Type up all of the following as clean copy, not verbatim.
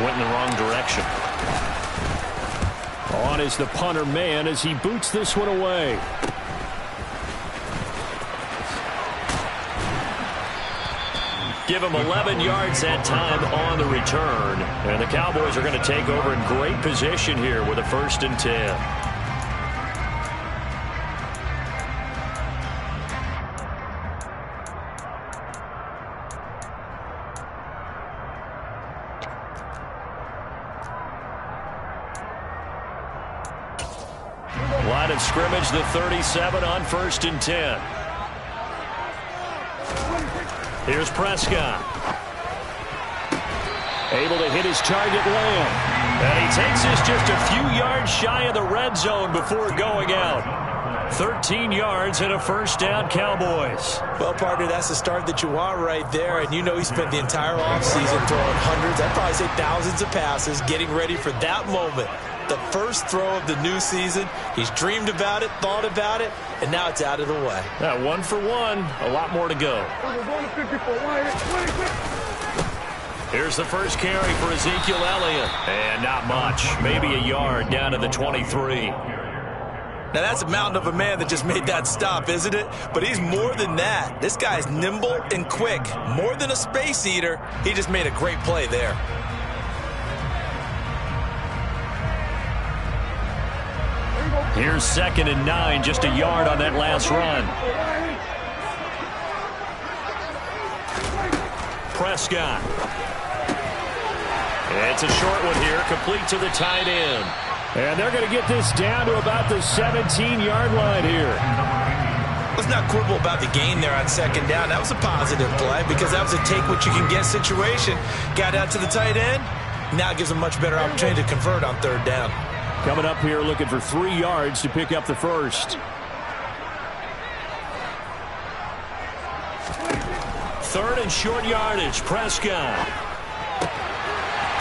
went in the wrong direction. On is the punter man as he boots this one away. Give him 11 yards that time on the return. And the Cowboys are going to take over in great position here with a 1st and 10. Line of scrimmage, the 37 on 1st and 10. Here's Prescott. Able to hit his target Lamb. And he takes this just a few yards shy of the red zone before going out. 13 yards and a 1st down, Cowboys. Well, partner, that's the start that you want right there. And you know he spent the entire offseason throwing hundreds, I'd probably say thousands of passes, getting ready for that moment. The first throw of the new season. He's dreamed about it, thought about it, and now it's out of the way. Yeah, 1 for 1. A lot more to go. Here's the first carry for Ezekiel Elliott. And not much. Maybe a yard down to the 23. Now, that's a mountain of a man that just made that stop, isn't it? But he's more than that. This guy's nimble and quick. More than a space eater. He just made a great play there. Here's 2nd and 9, just a yard on that last run. Prescott. It's a short one here, complete to the tight end. And they're going to get this down to about the 17-yard line here. Let's not quibble about the gain there on 2nd down. That was a positive play because that was a take-what-you-can-get situation. Got out to the tight end. Now it gives them much better opportunity to convert on 3rd down. Coming up here looking for 3 yards to pick up the 1st. 3rd and short yardage. Prescott.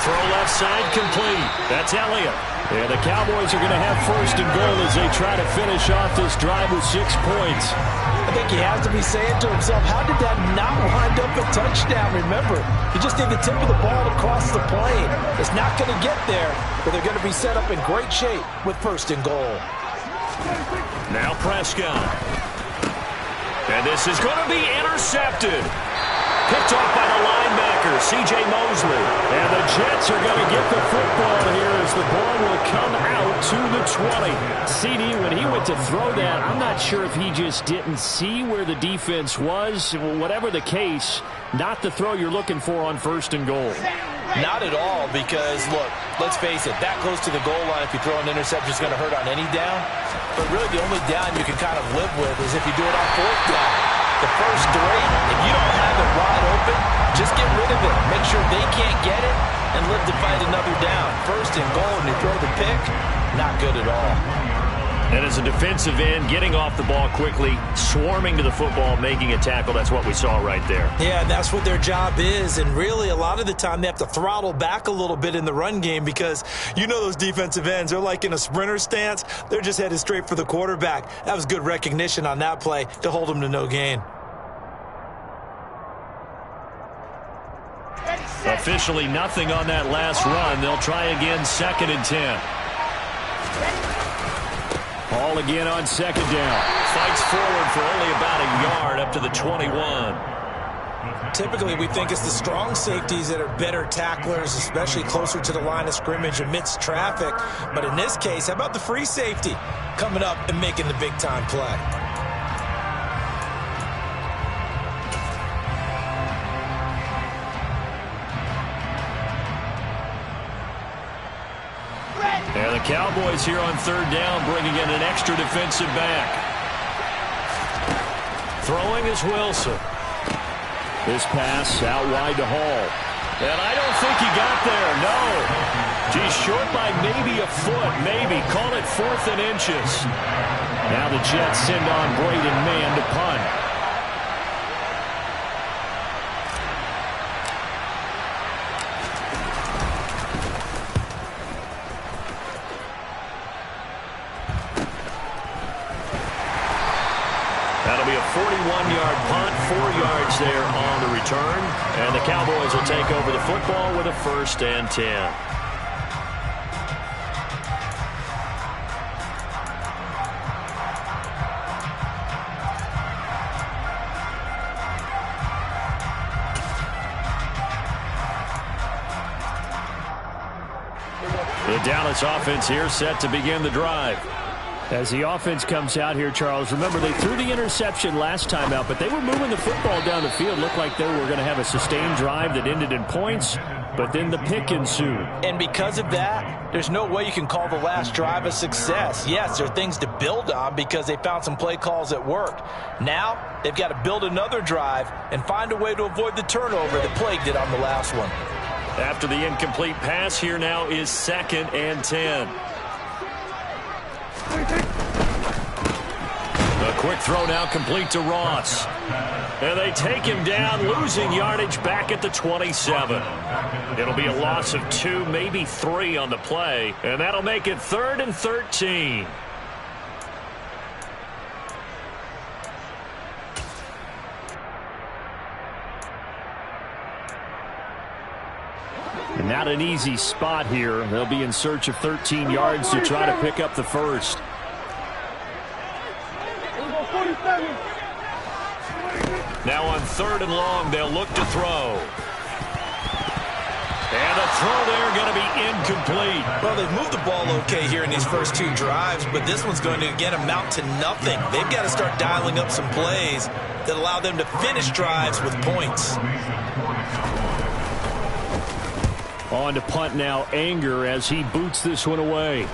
Throw left side complete. That's Elliott. Yeah, the Cowboys are going to have 1st and goal as they try to finish off this drive with 6 points. I think he has to be saying to himself, how did that not wind up a touchdown? Remember, he just did the tip of the ball across the plane. It's not going to get there, but they're going to be set up in great shape with 1st and goal. Now Prescott. And this is going to be intercepted. Picked off by the linebacker, C.J. Mosley. And the Jets are going to get the football here as the ball will come out to the 20. CD, when he went to throw that, I'm not sure if he just didn't see where the defense was. Whatever the case, not the throw you're looking for on 1st and goal. Not at all, because, look, let's face it, that close to the goal line, if you throw an interception, it's going to hurt on any down. But really, the only down you can kind of live with is if you do it on 4th down. The first 3, if you don't have it wide open, just get rid of it. Make sure they can't get it and live to fight another down. 1st and goal, and you throw the pick, not good at all. And as a defensive end, getting off the ball quickly, swarming to the football, making a tackle, that's what we saw right there. Yeah, and that's what their job is. And really, a lot of the time, they have to throttle back a little bit in the run game because you know those defensive ends, they're like in a sprinter stance. They're just headed straight for the quarterback. That was good recognition on that play to hold them to no gain. Officially nothing on that last run. They'll try again 2nd and 10. Ball again on 2nd down. Fights forward for only about a yard up to the 21. Typically, we think it's the strong safeties that are better tacklers, especially closer to the line of scrimmage amidst traffic. But in this case, how about the free safety coming up and making the big-time play? And the Cowboys here on 3rd down, bringing in an extra defensive back. Throwing is Wilson. This pass out wide to Hall. And I don't think he got there, no. He's short by maybe a foot, maybe. Call it 4th and inches. Now the Jets send on Braden Mann to punt. That'll be a 41-yard punt, 4 yards there on the return. And the Cowboys will take over the football with a 1st and 10. The Dallas offense here set to begin the drive. As the offense comes out here, Charles, remember they threw the interception last time out, but they were moving the football down the field. Looked like they were going to have a sustained drive that ended in points, but then the pick ensued. And because of that, there's no way you can call the last drive a success. Yes, there are things to build on because they found some play calls that worked. Now, they've got to build another drive and find a way to avoid the turnover that plagued it on the last one. After the incomplete pass, here now is 2nd and 10. A quick throw now complete to Ross. And they take him down, losing yardage back at the 27. It'll be a loss of 2, maybe 3 on the play. And that'll make it 3rd and 13. And not an easy spot here. They'll be in search of 13 yards to try to pick up the first. Now on 3rd and long, they'll look to throw. And the throw there going to be incomplete. Well, they've moved the ball okay here in these first 2 drives, but this one's going to, again, amount to nothing. They've got to start dialing up some plays that allow them to finish drives with points. On to punt now, Anger, as he boots this one away.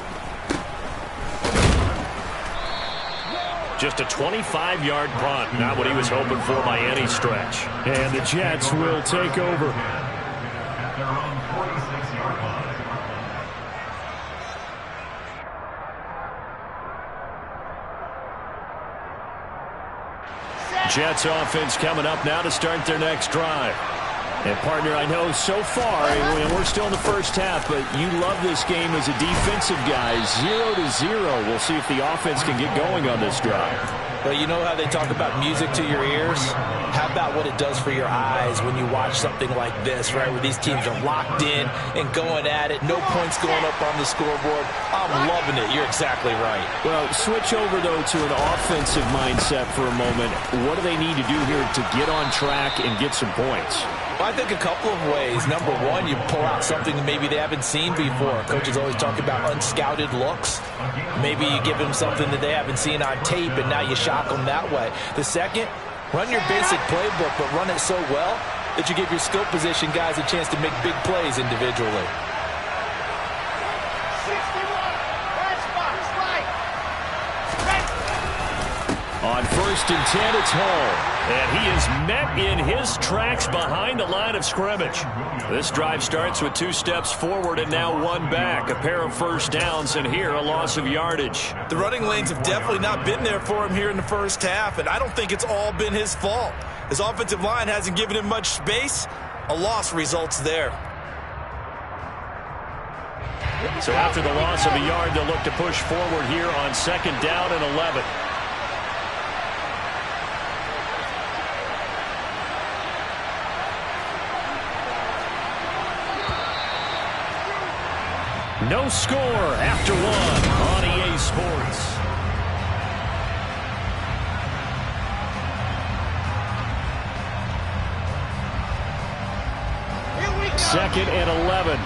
Just a 25-yard punt. Not what he was hoping for by any stretch. And the Jets will take over. Jets offense coming up now to start their next drive. And, partner, I know so far, we're still in the first half, but you love this game as a defensive guy. 0-0. We'll see if the offense can get going on this drive. Well, you know how they talk about music to your ears? How about what it does for your eyes when you watch something like this, right, where these teams are locked in and going at it, no points going up on the scoreboard? I'm loving it. You're exactly right. Well, switch over, though, to an offensive mindset for a moment. What do they need to do here to get on track and get some points? Well, I think a couple of ways. Number one, you pull out something that maybe they haven't seen before. Coaches always talk about unscouted looks. Maybe you give them something that they haven't seen on tape, and now you shock them that way. The second, run your basic playbook, but run it so well that you give your skill position guys a chance to make big plays individually. On 1st and 10, it's Hall. And he is met in his tracks behind the line of scrimmage. This drive starts with 2 steps forward and now 1 back. A pair of first downs, and here a loss of yardage. The running lanes have definitely not been there for him here in the first half, and I don't think it's all been his fault. His offensive line hasn't given him much space. A loss results there. So after the loss of a yard, they'll look to push forward here on 2nd down and 11. No score after 1 on EA Sports. Second and 11.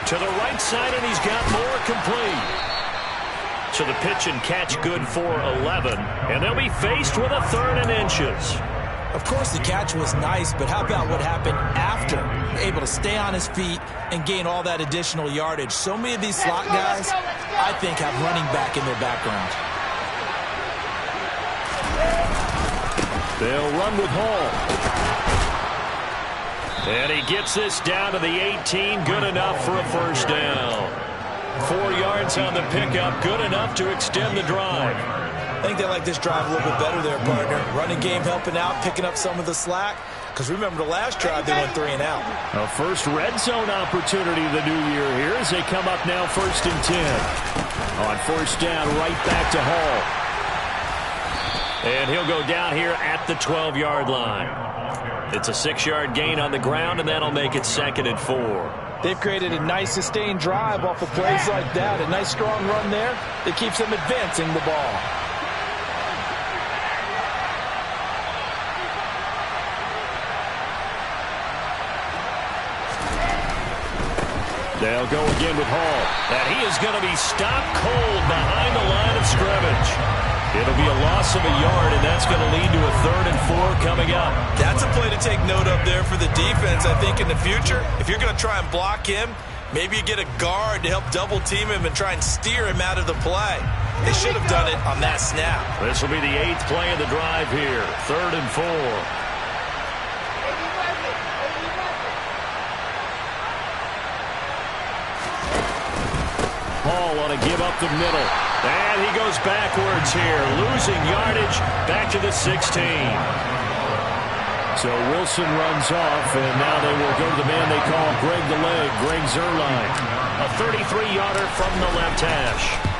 To the right side, and he's got more complete. So the pitch and catch good for 11. And they'll be faced with a 3rd and inches. Of course, the catch was nice, but how about what happened after? Able to stay on his feet and gain all that additional yardage. So many of these slot guys, I think, have running back in their background. They'll run with Hall. And he gets this down to the 18. Good enough for a first down. 4 yards on the pickup. Good enough to extend the drive. I think they like this drive a little bit better there, partner. Running game helping out, picking up some of the slack. because remember the last drive they went 3 and out. A first red zone opportunity of the new year here as they come up now 1st and 10. On 1st down, right back to Hall. And he'll go down here at the 12-yard line. It's a 6-yard gain on the ground, and that'll make it 2nd and 4. They've created a nice sustained drive off of plays like that. A nice strong run there that keeps them advancing the ball. They'll go again with Hall. And he is going to be stopped cold behind the line of scrimmage. It'll be a loss of a yard, and that's going to lead to a 3rd and 4 coming up. That's a play to take note of there for the defense, I think, in the future. If you're going to try and block him, maybe you get a guard to help double team him and try and steer him out of the play. They should have done it on that snap. This will be the 8th play of the drive here. 3rd and 4. Hall on a give up the middle. And he goes backwards here, losing yardage back to the 16. So Wilson runs off, and now they will go to the man they call Greg the Leg, Greg Zuerlein. A 33-yarder from the left hash.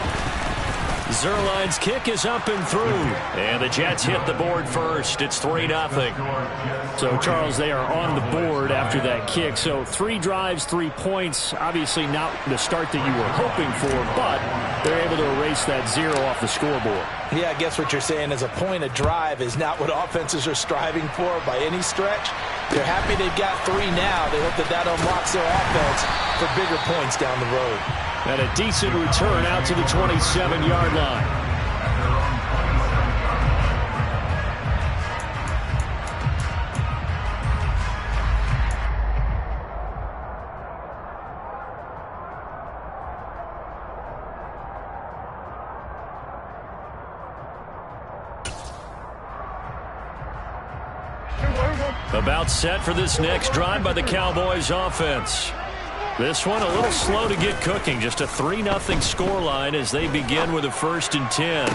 Zuerlein's kick is up and through. And the Jets hit the board first. It's 3-0. So, Charles, they are on the board after that kick. So 3 drives, 3 points. Obviously not the start that you were hoping for, but they're able to erase that 0 off the scoreboard. Yeah, I guess what you're saying is a point a drive is not what offenses are striving for by any stretch. They're happy they've got 3 now. They hope that unlocks their offense for bigger points down the road. And a decent return out to the 27-yard line. About set for this next drive by the Cowboys offense. This one a little slow to get cooking. Just a 3-0 scoreline as they begin with a 1st and 10.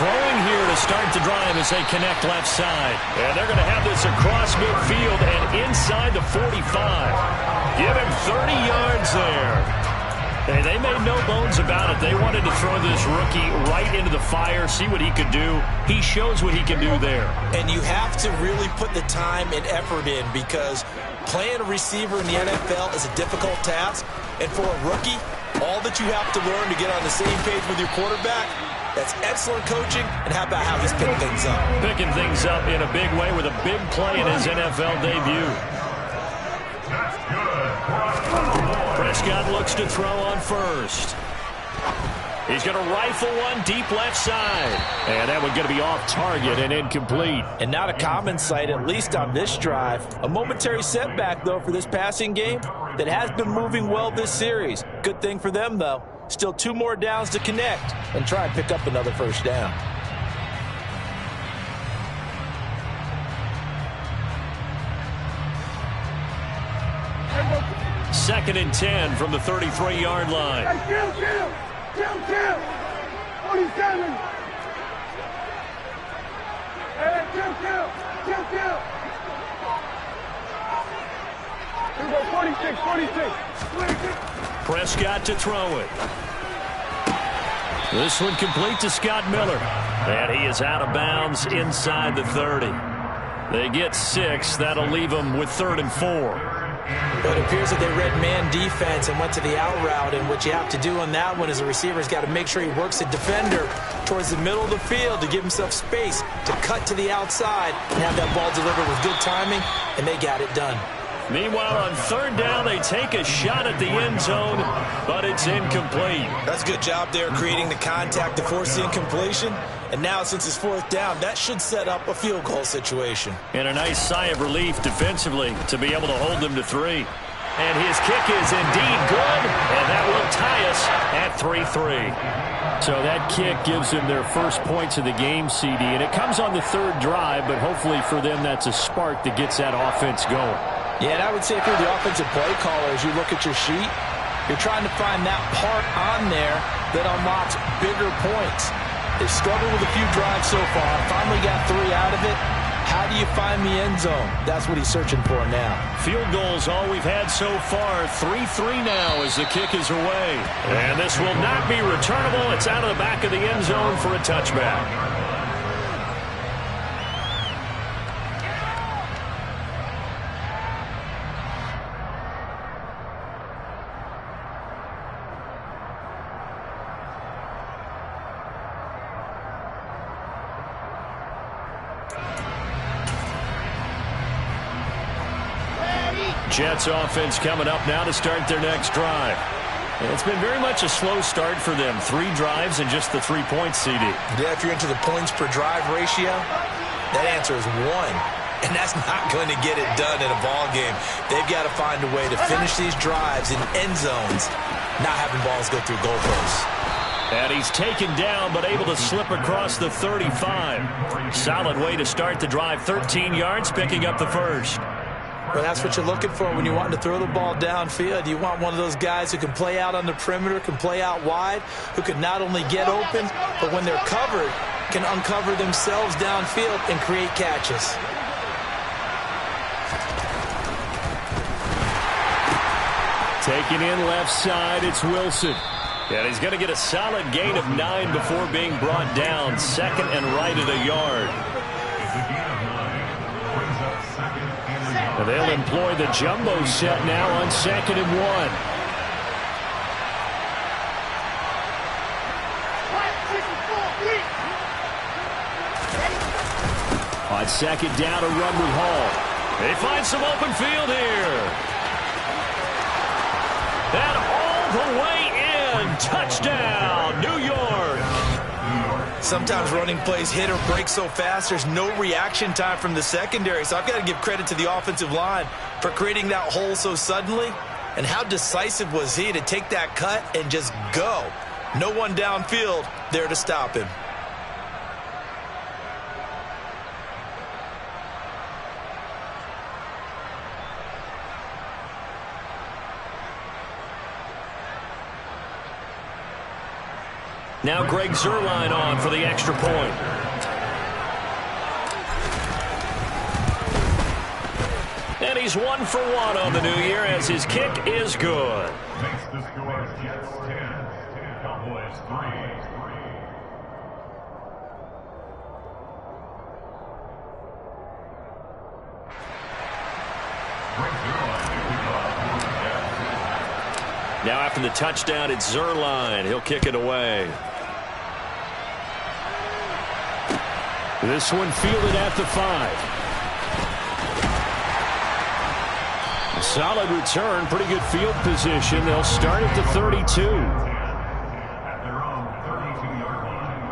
Throwing here to start the drive as they connect left side. And they're going to have this across midfield and inside the 45. Give him 30 yards there. Hey, they made no bones about it. They wanted to throw this rookie right into the fire, see what he could do. He shows what he can do there. And you have to really put the time and effort in because playing a receiver in the NFL is a difficult task. And for a rookie, all that you have to learn to get on the same page with your quarterback, that's excellent coaching. And how about how he's picking things up? Picking things up in a big way with a big play in his NFL debut. Prescott looks to throw on first. He's going to rifle one deep left side. And that one's going to be off target and incomplete. And not a common sight, at least on this drive. A momentary setback, though, for this passing game that has been moving well this series. Good thing for them, though. Still 2 more downs to connect and try and pick up another 1st down. Second and 10 from the 33-yard line. Hey, kill. 47. Hey, kill. Here we go, 46. Prescott to throw it. This one complete to Scott Miller. And he is out of bounds inside the 30. They get 6. That'll leave them with 3rd and 4. But it appears that they read man defense and went to the out route, and what you have to do on that one is a receiver's got to make sure he works the defender towards the middle of the field to give himself space to cut to the outside and have that ball delivered with good timing, and they got it done. Meanwhile, on 3rd down, they take a shot at the end zone, but it's incomplete. That's a good job there creating the contact to force the incompletion. And now, since it's 4th down, that should set up a field goal situation. And a nice sigh of relief defensively to be able to hold them to 3. And his kick is indeed good, and that will tie us at 3-3. So that kick gives them their first points of the game, CD. And it comes on the 3rd drive, but hopefully for them that's a spark that gets that offense going. Yeah, and I would say if you're the offensive play caller, as you look at your sheet, you're trying to find that part on there that unlocks bigger points. They've struggled with a few drives so far. Finally got 3 out of it. How do you find the end zone? That's what he's searching for now. Field goals all we've had so far. 3-3 now as the kick is away. And this will not be returnable. It's out of the back of the end zone for a touchback. Jets offense coming up now to start their next drive. And it's been very much a slow start for them. 3 drives and just the 3 points, CD. Yeah, if you're into the points per drive ratio, that answer is 1. And that's not going to get it done in a ball game. They've got to find a way to finish these drives in end zones, not having balls go through goalposts. And he's taken down but able to slip across the 35. Solid way to start the drive. 13 yards, picking up the first. Well, that's what you're looking for when you want to throw the ball downfield. You want one of those guys who can play out on the perimeter, can play out wide, who can not only get open, but when they're covered, can uncover themselves downfield and create catches. Taking in left side, it's Wilson. And he's going to get a solid gain of 9 before being brought down. Second and right at a yard. And they'll employ the jumbo set now on 2nd and 1. On 2nd down, a run with Hall. They find some open field here. And all the way in. Touchdown, New York. Sometimes running plays hit or break so fast, there's no reaction time from the secondary. So I've got to give credit to the offensive line for creating that hole so suddenly. And how decisive was he to take that cut and just go? No one downfield there to stop him. Now Greg Zuerlein on for the extra point. And he's 1 for 1 on the new year as his kick is good. Makes the score Jets 10, Cowboys 3. Now after the touchdown, it's Zuerlein. He'll kick it away. This one fielded at the 5. A solid return, pretty good field position. They'll start at the 32. At their own 32-yard line.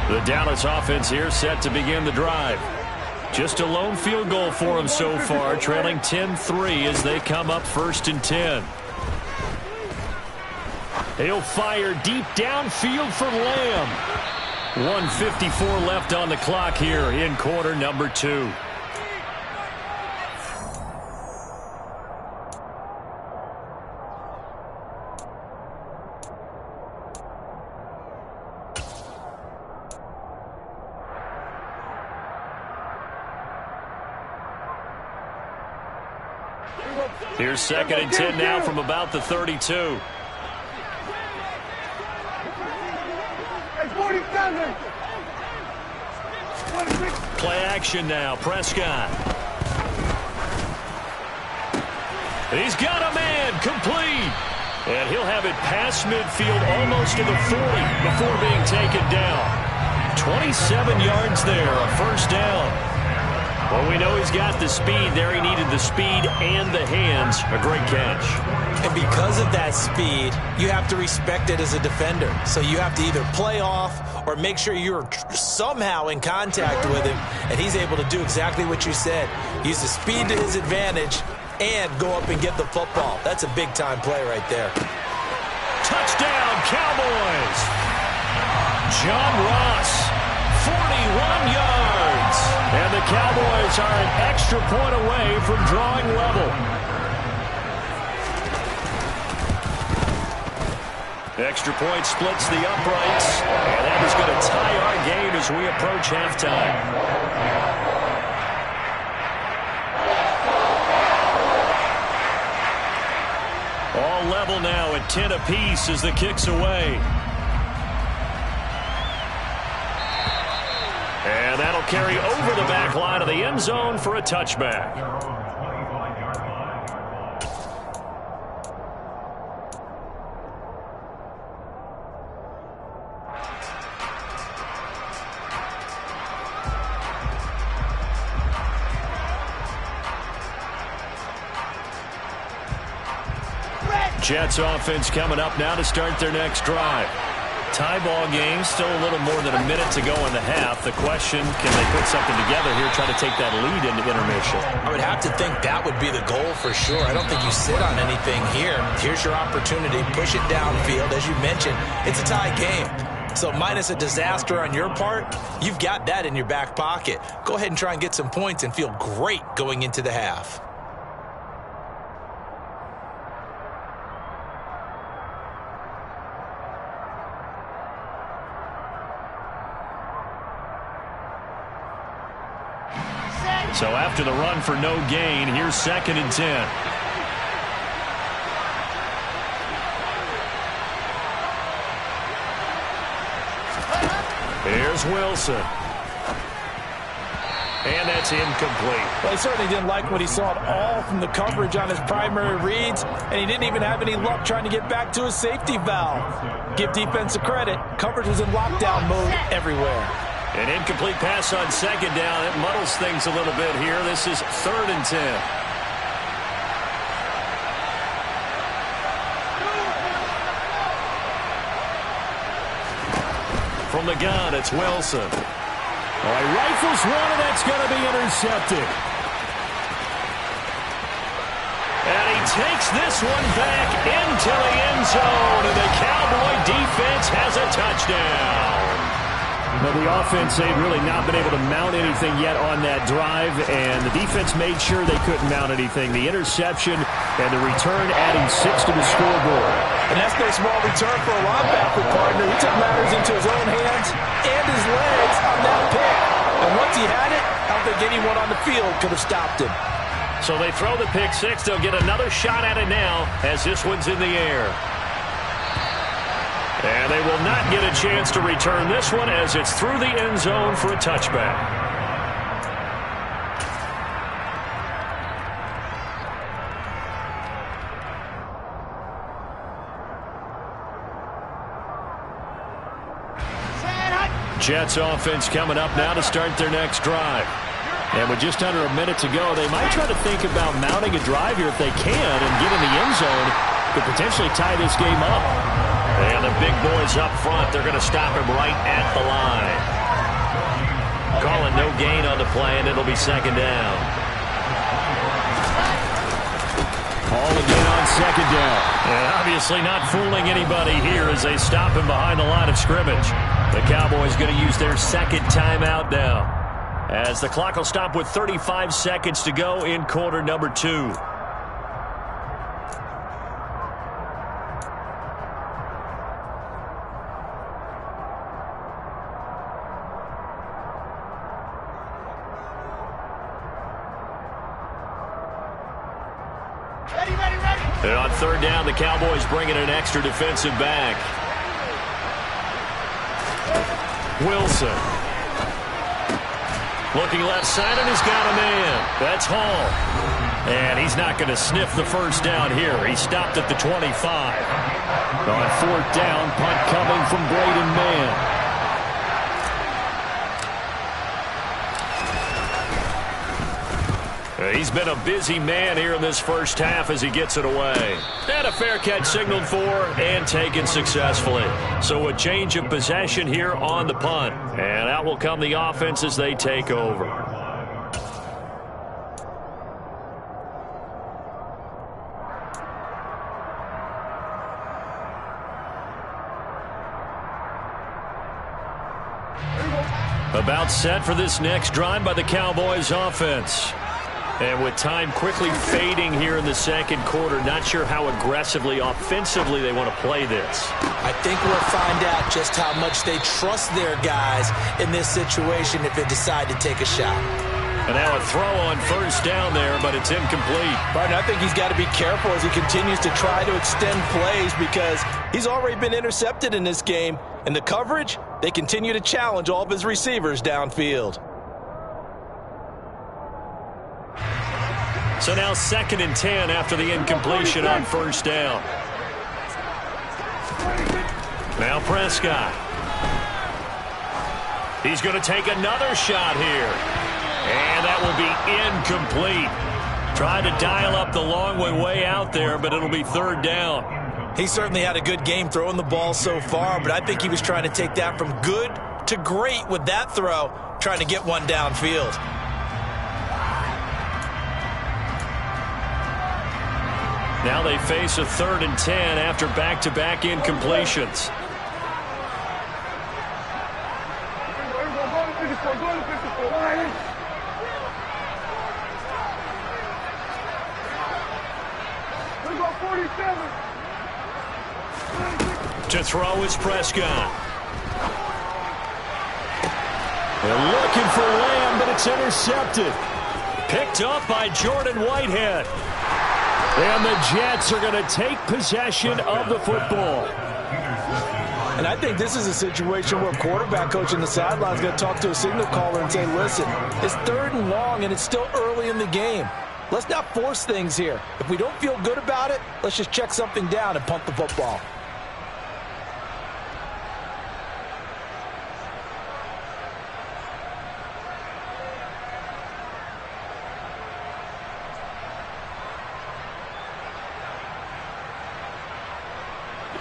The Dallas offense here set to begin the drive. Just a lone field goal for them so far, trailing 10-3 as they come up 1st and 10. He'll fire deep downfield for Lamb. 1:54 left on the clock here in quarter number 2. Here's 2nd and 10 now from about the 32. Play action now. Prescott. He's got a man complete. And he'll have it past midfield almost to the 40 before being taken down. 27 yards there, a first down. Well, we know he's got the speed there. He needed the speed and the hands. A great catch. And because of that speed, you have to respect it as a defender. So you have to either play off or make sure you're somehow in contact with him. And he's able to do exactly what you said. Use the speed to his advantage and go up and get the football. That's a big-time play right there. Touchdown, Cowboys. John Ross, 41 yards. And the Cowboys are an extra point away from drawing level. Extra point splits the uprights, and that is going to tie our game as we approach halftime. All level now at 10 apiece as the kick's away. And that'll carry over the back line of the end zone for a touchback. Jets offense coming up now to start their next drive. Tie ball game, still a little more than a minute to go in the half. The question, can they put something together here, try to take that lead into intermission? I would have to think that would be the goal for sure. I don't think you sit on anything here. Here's your opportunity. Push it downfield. As you mentioned, it's a tie game. So minus a disaster on your part, you've got that in your back pocket. Go ahead and try and get some points and feel great going into the half. So after the run for no gain, here's 2nd and 10. Here's Wilson. And that's incomplete. Well, he certainly didn't like what he saw at all from the coverage on his primary reads, and he didn't even have any luck trying to get back to his safety valve. Give defense a credit. Coverage was in lockdown mode everywhere. An incomplete pass on 2nd down. It muddles things a little bit here. This is 3rd and 10. From the gun, it's Wilson. All right, rifles one, and that's going to be intercepted. And he takes this one back into the end zone, and the Cowboy defense has a touchdown. But the offense, they've really not been able to mount anything yet on that drive, and the defense made sure they couldn't mount anything. The interception and the return adding 6 to the scoreboard. And that's no small return for a linebacker partner. He took matters into his own hands and his legs on that pick. And once he had it, I don't think anyone on the field could have stopped him. So they throw the pick 6. They'll get another shot at it now as this one's in the air. And they will not get a chance to return this one as it's through the end zone for a touchback. Jets offense coming up now to start their next drive. And with just under a minute to go, they might try to think about mounting a drive here if they can and get in the end zone to potentially tie this game up. And the big boys up front, they're going to stop him right at the line. Calling no gain on the play, and it'll be 2nd down. Call again on 2nd down. And obviously not fooling anybody here as they stop him behind the line of scrimmage. The Cowboys going to use their 2nd timeout now, as the clock will stop with 35 seconds to go in quarter number 2. And on 3rd down, the Cowboys bring in an extra defensive back. Wilson. Looking left side, and he's got a man. That's Hall. And he's not going to sniff the first down here. He stopped at the 25. On 4th down, punt coming from Braden Mann. He's been a busy man here in this first half as he gets it away. And a fair catch signaled for and taken successfully. So a change of possession here on the punt. And out will come the offense as they take over. About set for this next drive by the Cowboys offense. And with time quickly fading here in the second quarter, not sure how aggressively, offensively they want to play this. I think we'll find out just how much they trust their guys in this situation if they decide to take a shot. And now a throw on first down there, but it's incomplete. Right, I think he's got to be careful as he continues to try to extend plays because he's already been intercepted in this game. And the coverage, they continue to challenge all of his receivers downfield. So now 2nd and 10 after the incompletion on first down. Now Prescott. He's going to take another shot here. And that will be incomplete. Tried to dial up the long way out there, but it'll be 3rd down. He certainly had a good game throwing the ball so far, but I think he was trying to take that from good to great with that throw, trying to get one downfield. Now they face a 3rd and 10 after back-to-back incompletions. To throw is Prescott. They're looking for Lamb, but it's intercepted. Picked up by Jordan Whitehead. And the Jets are going to take possession of the football. And I think this is a situation where a quarterback coach in the sideline is going to talk to a signal caller and say, listen, it's 3rd and long and it's still early in the game. Let's not force things here. If we don't feel good about it, let's just check something down and punt the football.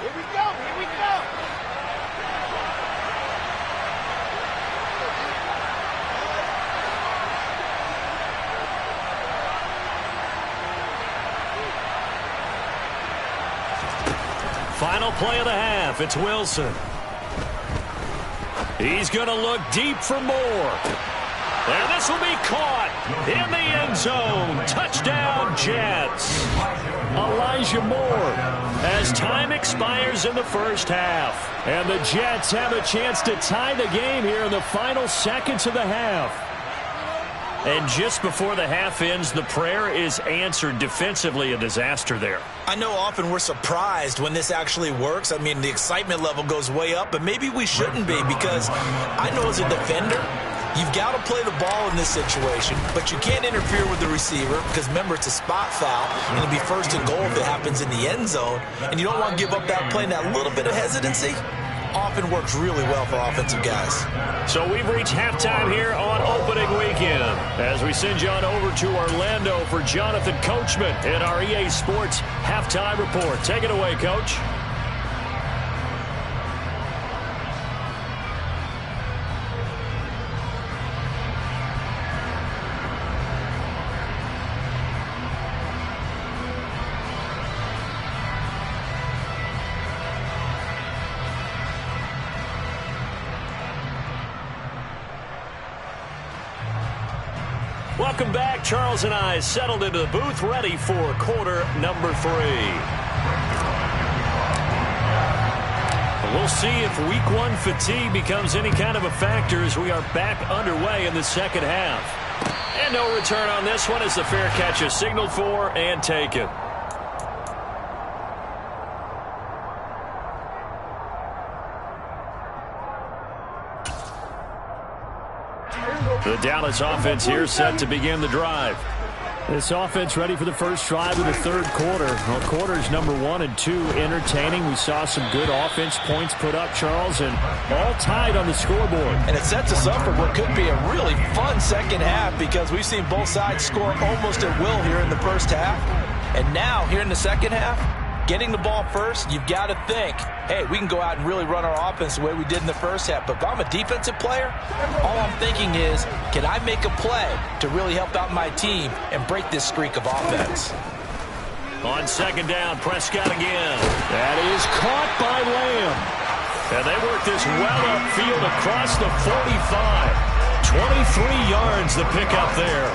Here we go, here we go. Final play of the half. It's Wilson. He's going to look deep for more. And this will be caught in the end zone. Touchdown, Jets. Elijah Moore. As time expires in the first half. And the Jets have a chance to tie the game here in the final seconds of the half. And just before the half ends, the prayer is answered. Defensively, a disaster there. I know often we're surprised when this actually works. I mean, the excitement level goes way up, but maybe we shouldn't be because I know as a defender, you've got to play the ball in this situation, but you can't interfere with the receiver because, remember, it's a spot foul, and it'll be 1st and goal if it happens in the end zone, and you don't want to give up that play. And that little bit of hesitancy often works really well for offensive guys. So we've reached halftime here on opening weekend as we send you on over to Orlando for Jonathan Coachman in our EA Sports Halftime Report. Take it away, Coach. Welcome back. Charles and I settled into the booth, ready for quarter number 3. We'll see if week 1 fatigue becomes any kind of a factor as we are back underway in the second half. And no return on this one as the fair catch is signaled for and taken. The Dallas offense here set to begin the drive. This offense ready for the first drive of the 3rd quarter. Well, quarters number 1 and 2 entertaining. We saw some good offense points put up, Charles, and all tied on the scoreboard. And it sets us up for what could be a really fun second half because we've seen both sides score almost at will here in the first half. And now, here in the second half, getting the ball first, you've got to think, hey, we can go out and really run our offense the way we did in the first half. But if I'm a defensive player, all I'm thinking is, can I make a play to really help out my team and break this streak of offense? On second down, Prescott again. That is caught by Lamb. And they work this well upfield across the 45. 23 yards the pickup there.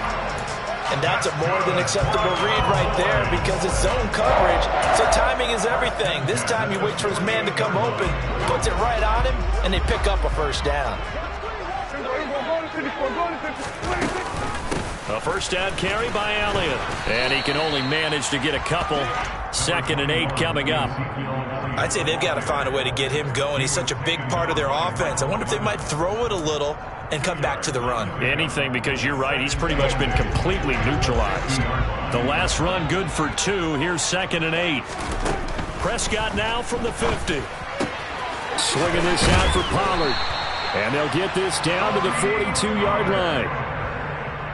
And that's a more than acceptable read right there because it's zone coverage, so timing is everything. This time he waits for his man to come open, puts it right on him, and they pick up a first down. A first down carry by Elliott. And he can only manage to get a couple. 2nd and 8 coming up. I'd say they've got to find a way to get him going. He's such a big part of their offense. I wonder if they might throw it a little and come back to the run. Anything, because you're right. He's pretty much been completely neutralized. The last run good for 2. Here's 2nd and 8. Prescott now from the 50. Swinging this out for Pollard. And they'll get this down to the 42-yard line.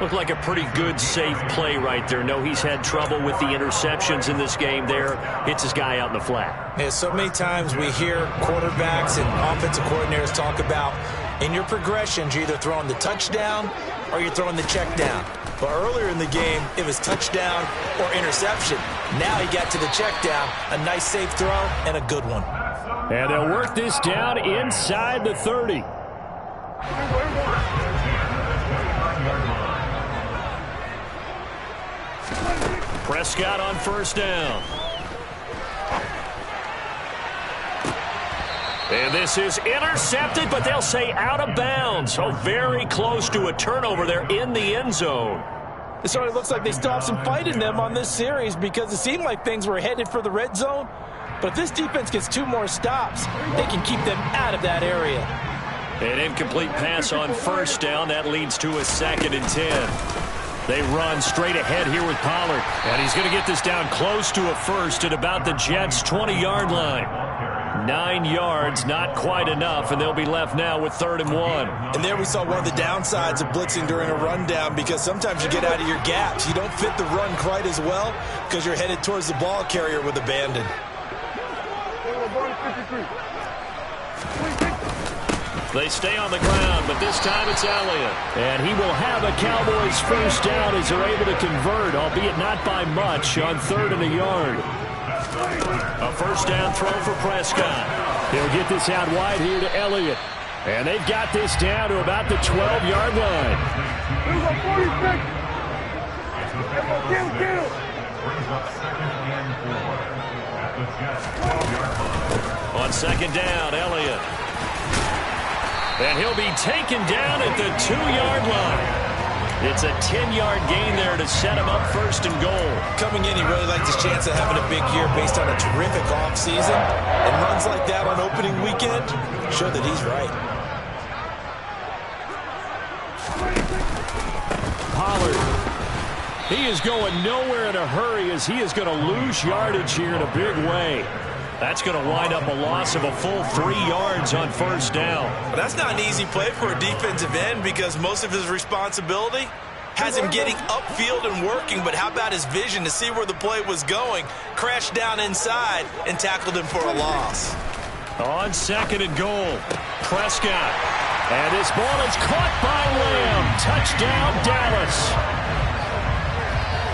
Looked like a pretty good, safe play right there. No, he's had trouble with the interceptions in this game there. Hits his guy out in the flat. Yeah, so many times we hear quarterbacks and offensive coordinators talk about in your progressions, you're either throwing the touchdown or you're throwing the check down. But earlier in the game, it was touchdown or interception. Now he got to the check down, a nice safe throw, and a good one. And they'll work this down inside the 30. Prescott on first down. And this is intercepted, but they'll say out of bounds. So very close to a turnover there in the end zone. It sort of looks like they still have some fight in them on this series because it seemed like things were headed for the red zone. But if this defense gets 2 more stops, they can keep them out of that area. An incomplete pass on first down. That leads to a 2nd and 10. They run straight ahead here with Pollard. And he's going to get this down close to a first at about the Jets' 20-yard line. 9 yards, not quite enough, and they'll be left now with 3rd and 1. And there we saw one of the downsides of blitzing during a rundown because sometimes you get out of your gaps. You don't fit the run quite as well because you're headed towards the ball carrier with abandon. They stay on the ground, but this time it's Elliott. And he will have a Cowboys first down as they're able to convert, albeit not by much, on 3rd and a yard. A first down throw for Prescott. He'll get this out wide here to Elliott. And they've got this down to about the 12-yard line. On 2nd down, Elliott. And he'll be taken down at the 2-yard line. It's a 10-yard gain there to set him up 1st and goal. Coming in, he really liked his chance of having a big year based on a terrific offseason. And runs like that on opening weekend show that he's right. Pollard. He is going nowhere in a hurry as he is going to lose yardage here in a big way. That's going to wind up a loss of a full 3 yards on first down. But that's not an easy play for a defensive end because most of his responsibility has him getting upfield and working. But how about his vision to see where the play was going? Crashed down inside and tackled him for a loss. On 2nd and goal, Prescott. And this ball is caught by Lamb. Touchdown, Dallas.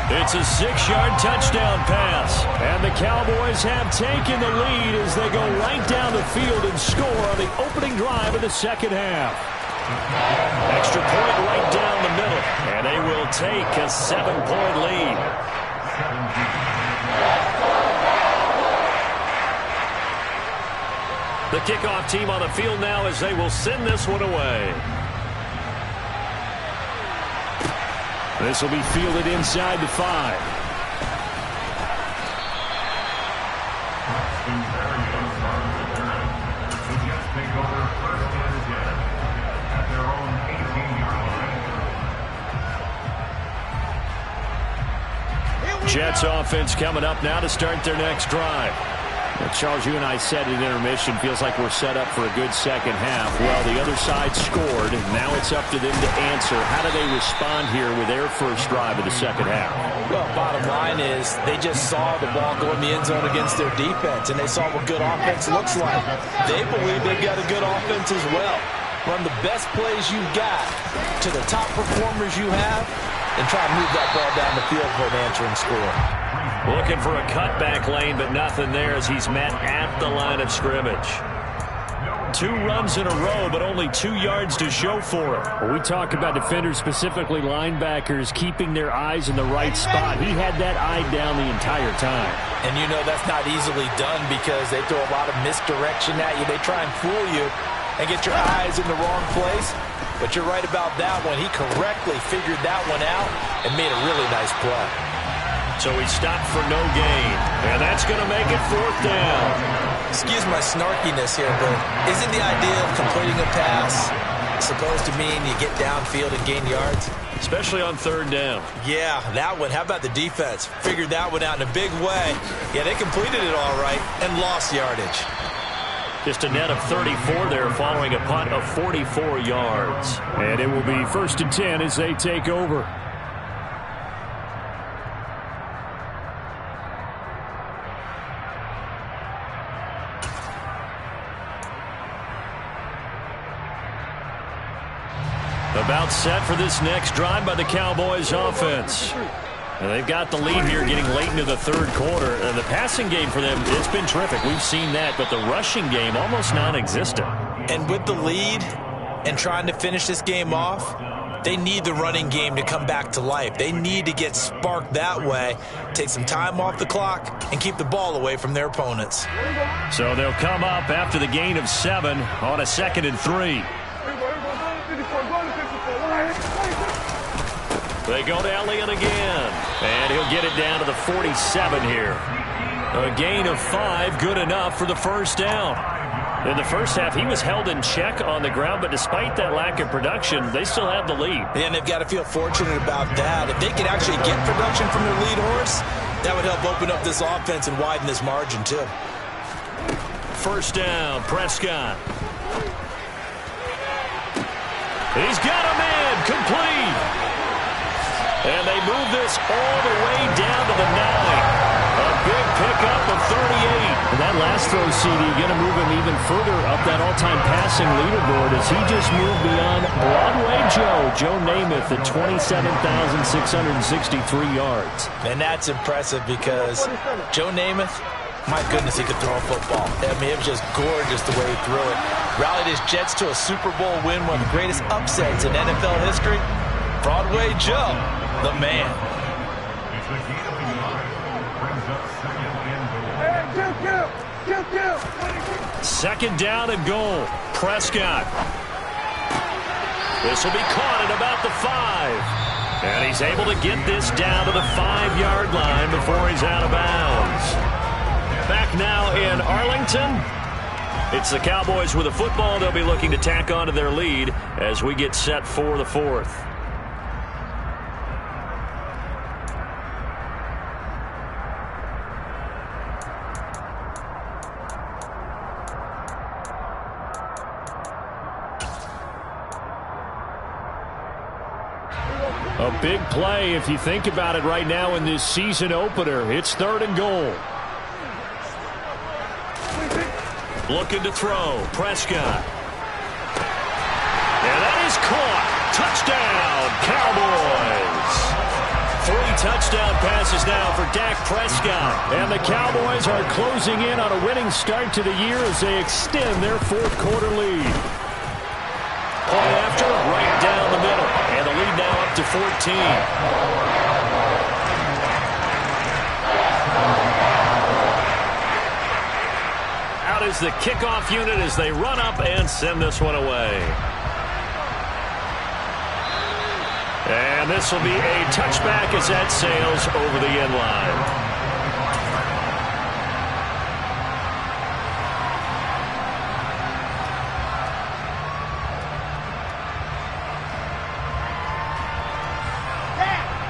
It's a 6-yard touchdown pass. And the Cowboys have taken the lead as they go right down the field and score on the opening drive of the 2nd half. Extra point right down the middle. And they will take a 7-point lead. The kickoff team on the field now as they will send this one away. This will be fielded inside the 5. Jets offense coming up now to start their next drive. Well, Charles, you and I said at intermission, feels like we're set up for a good second half. Well, the other side scored, and now it's up to them to answer. How do they respond here with their first drive of the second half? Well, bottom line is they just saw the ball go in the end zone against their defense, and they saw what good offense looks like. They believe they've got a good offense as well. Run the best plays you've got to the top performers you have, and try to move that ball down the field for an answering score. Looking for a cutback lane, but nothing there as he's met at the line of scrimmage. 2 runs in a row, but only 2 yards to show for it. Well, we talk about defenders, specifically linebackers, keeping their eyes in the right spot. He had that eye down the entire time. And you know that's not easily done because they throw a lot of misdirection at you. They try and fool you and get your eyes in the wrong place. But you're right about that one. He correctly figured that one out and made a really nice play. So he stopped for no gain, and that's going to make it 4th down. Excuse my snarkiness here, but isn't the idea of completing a pass supposed to mean you get downfield and gain yards? Especially on 3rd down. Yeah, that one. How about the defense? Figured that one out in a big way. Yeah, they completed it all right and lost yardage. Just a net of 34 there following a punt of 44 yards. And it will be 1st and 10 as they take over. About set for this next drive by the Cowboys offense. And they've got the lead here getting late into the 3rd quarter. And the passing game for them, it's been terrific. We've seen that, but the rushing game almost non-existent. And with the lead and trying to finish this game off, they need the running game to come back to life. They need to get sparked that way, take some time off the clock, and keep the ball away from their opponents. So they'll come up after the gain of 7 on a 2nd and 3. They go to Elliott again, and he'll get it down to the 47 here. A gain of 5, good enough for the 1st down. In the first half, he was held in check on the ground, but despite that lack of production, they still have the lead. And they've got to feel fortunate about that. If they could actually get production from their lead horse, that would help open up this offense and widen this margin, too. 1st down, Prescott. He's got a man, complete. And they move this all the way down to the 9. A big pickup of 38. And that last throw, CD, going to move him even further up that all-time passing leaderboard as he just moved beyond Broadway Joe Namath at 27,663 yards. And that's impressive because Joe Namath, my goodness, he could throw a football. I mean, it was just gorgeous the way he threw it. Rallied his Jets to a Super Bowl win, one of the greatest upsets in NFL history. Broadway Joe, the man. It's the gain of 5. Brings up 2nd and goal. 2nd down and goal. Prescott. This will be caught at about the 5. And he's able to get this down to the 5-yard line before he's out of bounds. Back now in Arlington. It's the Cowboys with the football. They'll be looking to tack on to their lead as we get set for the 4th. A big play if you think about it right now in this season opener. It's 3rd and goal. Looking to throw. Prescott. And that is caught. Touchdown, Cowboys. 3 touchdown passes now for Dak Prescott. And the Cowboys are closing in on a winning start to the year as they extend their 4th quarter lead. Point after, right down the middle. And the lead now up to 14. Out is the kickoff unit as they run up and send this one away. And this will be a touchback as that sails over the end line.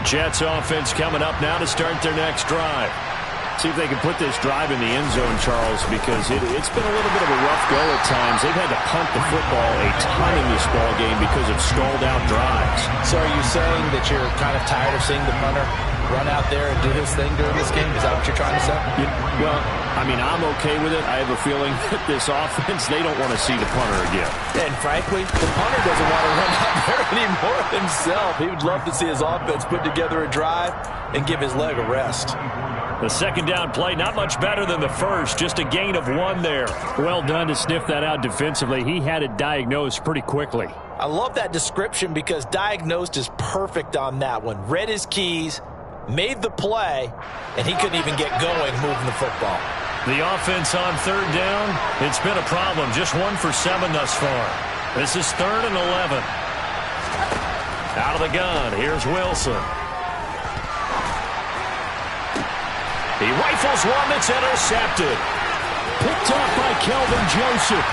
Jets offense coming up now to start their next drive. See if they can put this drive in the end zone, Charles, because it's been a little bit of a rough go at times. They've had to punt the football a ton in this ball game because of stalled out drives. So are you saying that you're kind of tired of seeing the punter run out there and do his thing during this game? Is that what you're trying to say? Well, I mean, I'm okay with it. I have a feeling that this offense, they don't want to see the punter again. And frankly, the punter doesn't want to run out there anymore himself. He would love to see his offense put together a drive and give his leg a rest. The second down play, not much better than the first. Just a gain of 1 there. Well done to sniff that out defensively. He had it diagnosed pretty quickly. I love that description because diagnosed is perfect on that one. Read his keys, made the play, and he couldn't even get going moving the football. The offense on third down, it's been a problem. Just 1 for 7 thus far. This is 3rd and 11. Out of the gun, here's Wilson. He rifles one that's intercepted. Picked up by Kelvin Joseph.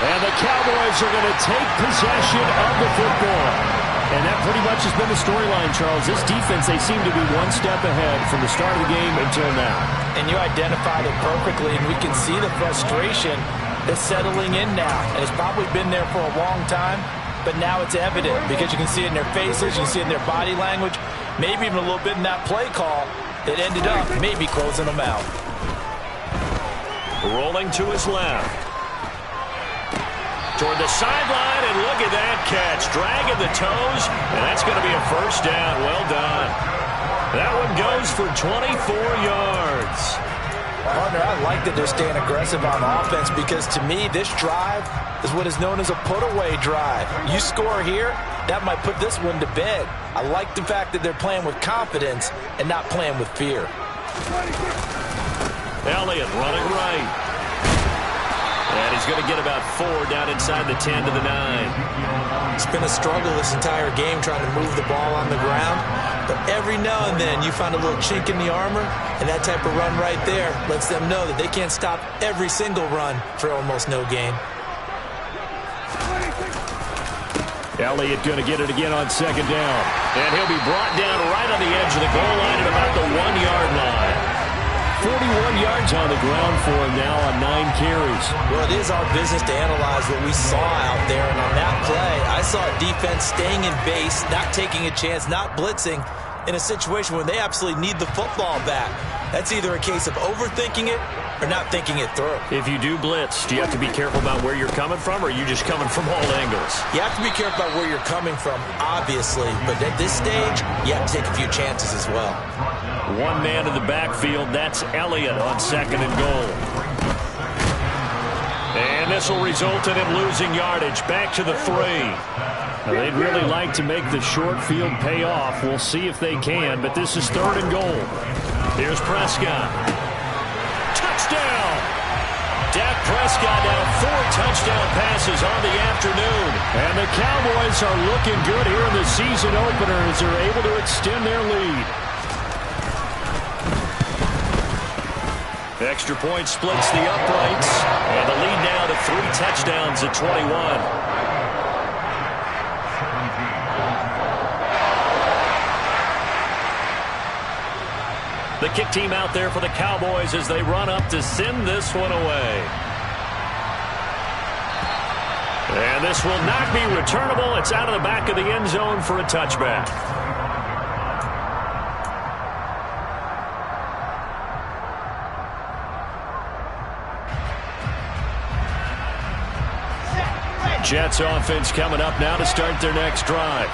And the Cowboys are going to take possession of the football. And that pretty much has been the storyline, Charles. This defense, they seem to be one step ahead from the start of the game until now. And you identified it perfectly, and we can see the frustration that's settling in now. And it's probably been there for a long time, but now it's evident because you can see it in their faces, you can see it in their body language, maybe even a little bit in that play call that ended up maybe closing them out. Rolling to his left. Toward the sideline, and look at that catch. Dragging the toes, and that's going to be a first down. Well done. That one goes for 24 yards. Partner, I like that they're staying aggressive on offense because to me, this drive is what is known as a put-away drive. You score here, that might put this one to bed. I like the fact that they're playing with confidence and not playing with fear. Elliott running right. And he's going to get about 4 down inside the 10 to the 9. It's been a struggle this entire game trying to move the ball on the ground. But every now and then you find a little chink in the armor, and that type of run right there lets them know that they can't stop every single run for almost no gain. Elliott going to get it again on second down. And he'll be brought down right on the edge of the goal line at about the 1-yard line. 41 yards on the ground for him now on 9 carries. Well, it is our business to analyze what we saw out there. And on that play, I saw a defense staying in base, not taking a chance, not blitzing in a situation when they absolutely need the football back. That's either a case of overthinking it or not thinking it through. If you do blitz, do you have to be careful about where you're coming from, or are you just coming from all angles? You have to be careful about where you're coming from, obviously. But at this stage, you have to take a few chances as well. One man in the backfield, that's Elliott on second and goal. And this will result in him losing yardage back to the 3. Now, they'd really like to make the short field pay off. We'll see if they can, but this is 3rd and goal. Here's Prescott. Touchdown! Dak Prescott now 4 touchdown passes on the afternoon. And the Cowboys are looking good here in the season opener as they're able to extend their lead. Extra point splits the uprights. And the lead now to 3 touchdowns at 21. The kick team out there for the Cowboys as they run up to send this one away. And this will not be returnable. It's out of the back of the end zone for a touchback. Jets offense coming up now to start their next drive.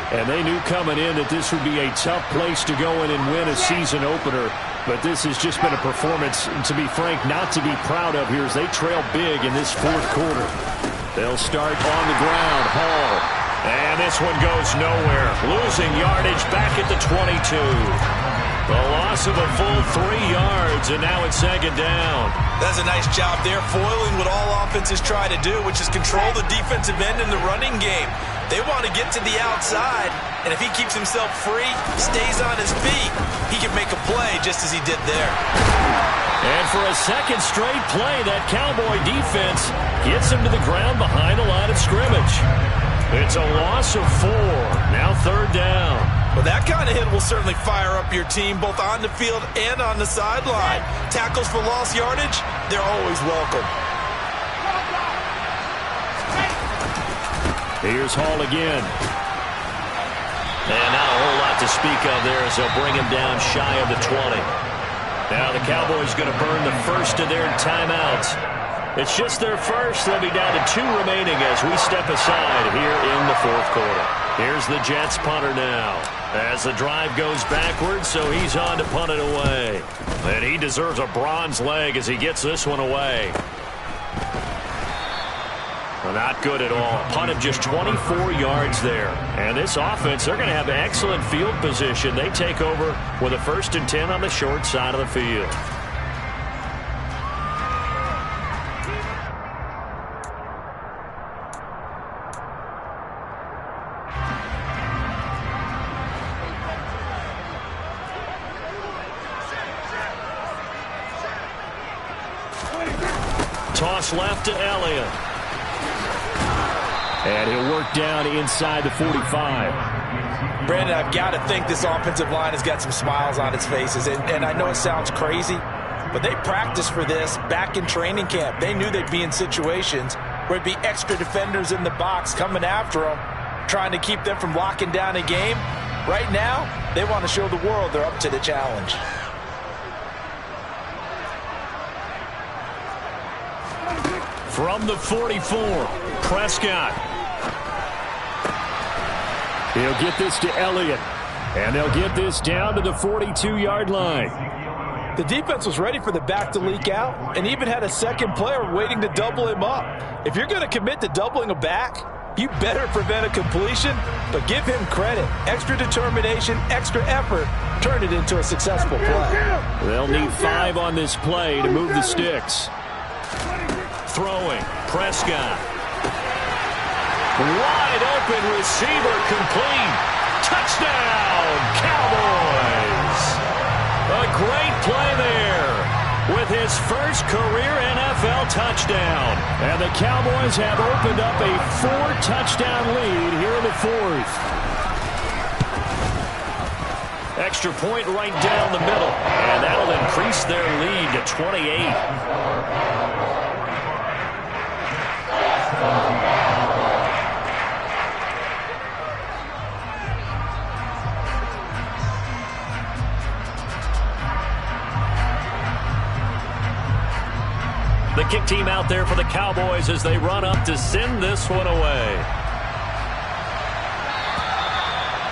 And they knew coming in that this would be a tough place to go in and win a season opener. But this has just been a performance, to be frank, not to be proud of here as they trail big in this 4th quarter. They'll start on the ground. Hall. And this one goes nowhere. Losing yardage back at the 22. The loss of a full 3 yards, and now it's 2nd down. That's a nice job there, foiling what all offenses try to do, which is control the defensive end in the running game. They want to get to the outside, and if he keeps himself free, stays on his feet, he can make a play just as he did there. And for a second straight play, that Cowboy defense gets him to the ground behind the line of scrimmage. It's a loss of 4. Now 3rd down. Well, that kind of hit will certainly fire up your team both on the field and on the sideline. Tackles for lost yardage, they're always welcome. Here's Hall again. And not a whole lot to speak of there as they'll bring him down shy of the 20. Now the Cowboys going to burn the first of their timeouts. It's just their first. They'll be down to 2 remaining as we step aside here in the fourth quarter. Here's the Jets punter now. As the drive goes backwards, so he's on to punt it away. And he deserves a bronze leg as he gets this one away. Well, not good at all. Punt of just 24 yards there. And this offense, they're going to have excellent field position. They take over with a 1st and 10 on the short side of the field. Toss left to Elliott. And he'll work down inside the 45. Brandon, I've got to think this offensive line has got some smiles on its faces. And I know it sounds crazy, but they practiced for this back in training camp. They knew they'd be in situations where it'd be extra defenders in the box coming after them, trying to keep them from locking down a game. Right now, they want to show the world they're up to the challenge. From the 44, Prescott. He'll get this to Elliott. And they'll get this down to the 42-yard line. The defense was ready for the back to leak out and even had a second player waiting to double him up. If you're going to commit to doubling a back, you better prevent a completion, but give him credit. Extra determination, extra effort, turn it into a successful play. They'll need 5 on this play to move the sticks. Throwing, Prescott. Wide open receiver, complete. Touchdown, Cowboys. A great play there with his first career NFL touchdown. And the Cowboys have opened up a 4-touchdown lead here in the 4th. Extra point right down the middle. And that'll increase their lead to 28. The kick team out there for the Cowboys as they run up to send this one away.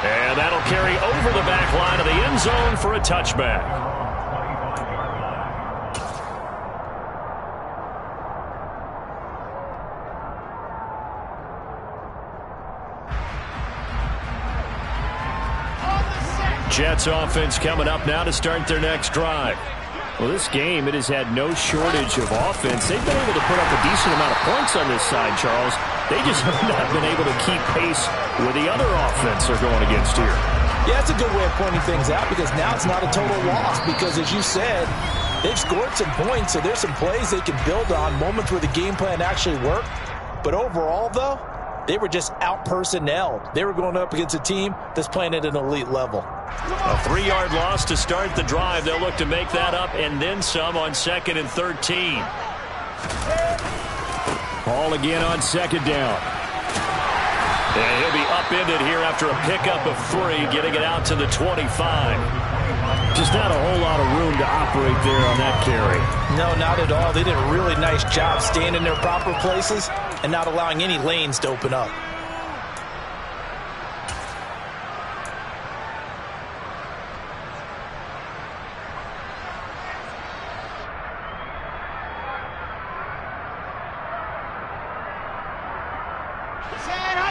And that'll carry over the back line of the end zone for a touchback. Jets offense coming up now to start their next drive. Well, this game, it has had no shortage of offense. They've been able to put up a decent amount of points on this side, Charles. They just have not been able to keep pace with the other offense they're going against here. Yeah, that's a good way of pointing things out because now it's not a total loss because, as you said, they've scored some points, so there's some plays they can build on, moments where the game plan actually worked. But overall, though, they were just out-personnelled. They were going up against a team that's playing at an elite level. A 3-yard loss to start the drive. They'll look to make that up and then some on 2nd and 13. Ball again on 2nd down. And he'll be upended here after a pickup of 3, getting it out to the 25. Just not a whole lot of room to operate there on that carry. No, not at all. They did a really nice job staying in their proper places and not allowing any lanes to open up.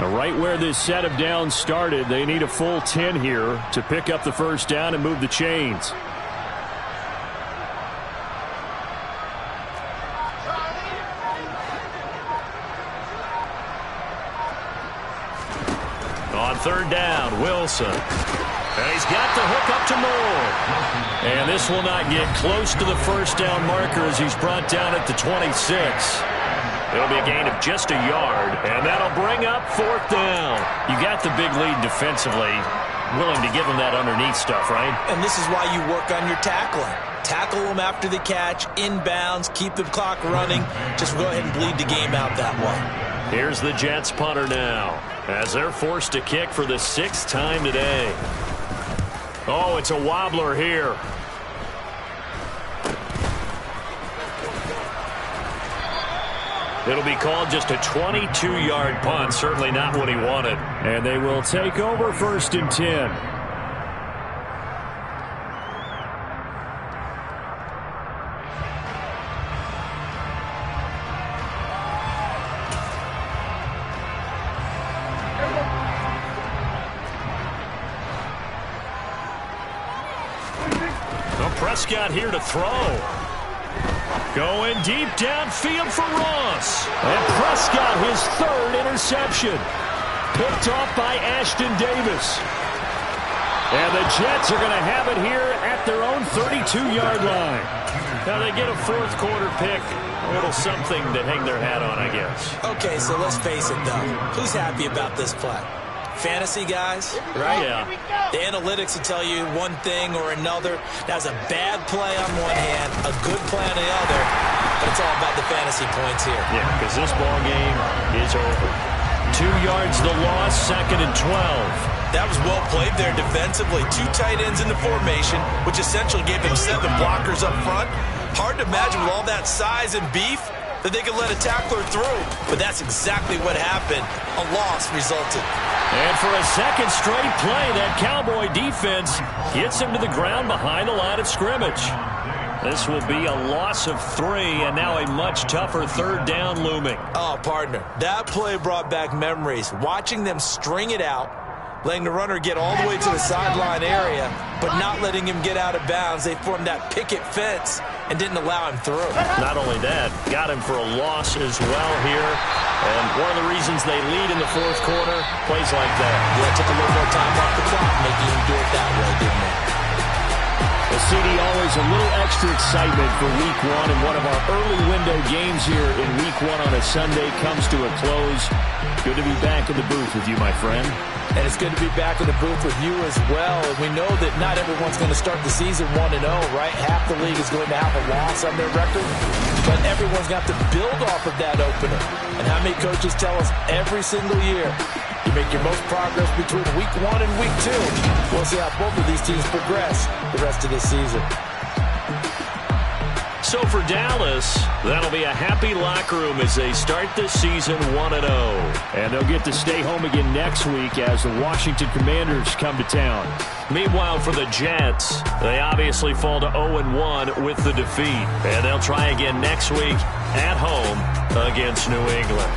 Right where this set of downs started, they need a full 10 here to pick up the first down and move the chains. On 3rd down, Wilson. And he's got the hook up to Moore. And this will not get close to the first down marker as he's brought down at the 26. It'll be a gain of just a yard, and that'll bring up 4th down. You got the big lead defensively. Willing to give them that underneath stuff, right? And this is why you work on your tackling. Tackle them after the catch, inbounds, keep the clock running. Just go ahead and bleed the game out that way. Here's the Jets punter now as they're forced to kick for the 6th time today. Oh, it's a wobbler here. It'll be called just a 22-yard punt. Certainly not what he wanted. And they will take over 1st and 10. Prescott here to throw. Going deep downfield for Ross. And Prescott, his 3rd interception. Picked off by Ashton Davis. And the Jets are going to have it here at their own 32-yard line. Now they get a 4th quarter pick. A little something to hang their hat on, I guess. Okay, so let's face it, though. Who's happy about this play? Fantasy guys, right? Yeah. The analytics will tell you one thing or another. That's a bad play on one hand, a good play on the other, but it's all about the fantasy points here. Yeah, because this ball game is over. 2 yards the loss, 2nd and 12. That was well played there defensively. 2 tight ends in the formation, which essentially gave them 7 blockers up front. Hard to imagine with all that size and beef that they could let a tackler through, but that's exactly what happened. A loss resulted. And for a 2nd straight play, that Cowboy defense gets him to the ground behind the line of scrimmage. This will be a loss of 3, and now a much tougher 3rd down looming. Oh, partner, that play brought back memories. Watching them string it out, letting the runner get all the way to the sideline area, but not letting him get out of bounds. They formed that picket fence and didn't allow him through. Not only that, got him for a loss as well here. And one of the reasons they lead in the 4th quarter, plays like that. Yeah, took a little more time off the clock, making him do it that way, didn't they? The CD, always a little extra excitement for Week 1, and one of our early window games here in Week 1 on a Sunday comes to a close. Good to be back in the booth with you, my friend. And it's good to be back in the booth with you as well. And we know that not everyone's going to start the season 1-0, right? Half the league is going to have a loss on their record. But everyone's got to build off of that opener. And how many coaches tell us every single year, you make your most progress between Week 1 and Week 2. We'll see how both of these teams progress the rest of this season. So for Dallas, that'll be a happy locker room as they start this season 1-0. And they'll get to stay home again next week as the Washington Commanders come to town. Meanwhile, for the Jets, they obviously fall to 0-1 with the defeat. And they'll try again next week at home against New England.